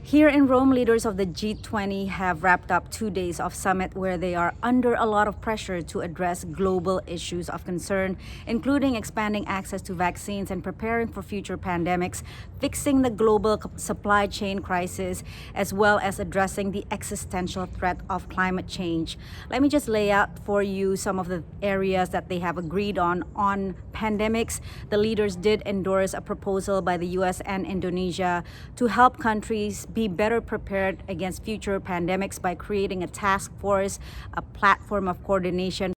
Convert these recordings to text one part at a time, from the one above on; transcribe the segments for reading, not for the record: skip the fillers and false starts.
Here in Rome, leaders of the G20 have wrapped up 2 days of summit where they are under a lot of pressure to address global issues of concern, including expanding access to vaccines and preparing for future pandemics, fixing the global supply chain crisis, as well as addressing the existential threat of climate change. Let me just lay out for you some of the areas that they have agreed on pandemics. The leaders did endorse a proposal by the US and Indonesia to help countries be better prepared against future pandemics by creating a task force, a platform of coordination.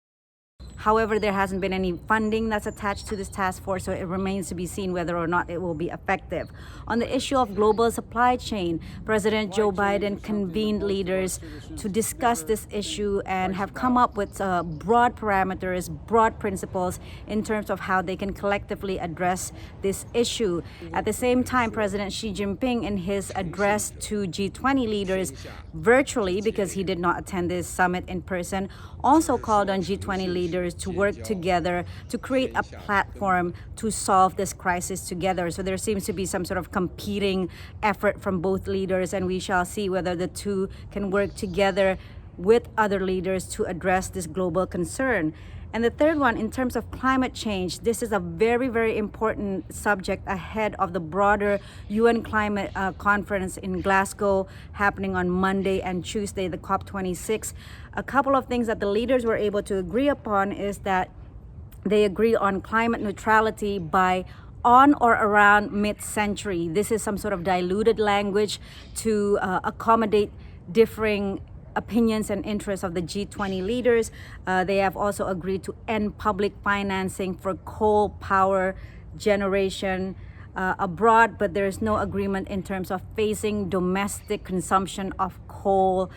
However, there hasn't been any funding that's attached to this task force, so it remains to be seen whether or not it will be effective. On the issue of global supply chain, President Joe Biden convened leaders to discuss this issue and have come up with broad parameters, broad principles in terms of how they can collectively address this issue. At the same time, President Xi Jinping, in his address to G20 leaders virtually, because he did not attend this summit in person, also called on G20 leaders to work together to create a platform to solve this crisis together. So there seems to be some sort of competing effort from both leaders, and we shall see whether the two can work together with other leaders to address this global concern. And the third one, in terms of climate change, this is a very, very important subject ahead of the broader UN climate conference in Glasgow happening on Monday and Tuesday, the COP26. A couple of things that the leaders were able to agree upon is that they agree on climate neutrality by on or around mid-century. This is some sort of diluted language to accommodate differing opinions and interests of the G20 leaders. They have also agreed to end public financing for coal power generation abroad, but there is no agreement in terms of phasing domestic consumption of coal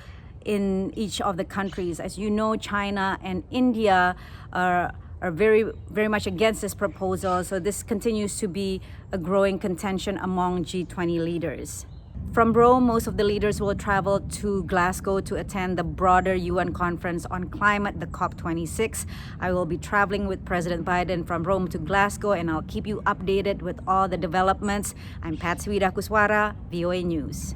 in each of the countries. As you know, China and India are very, very much against this proposal, so this continues to be a growing contention among G20 leaders. From Rome, most of the leaders will travel to Glasgow to attend the broader UN conference on climate, the COP26. I will be traveling with President Biden from Rome to Glasgow, and I'll keep you updated with all the developments. I'm Patsy Kuswara, VOA News.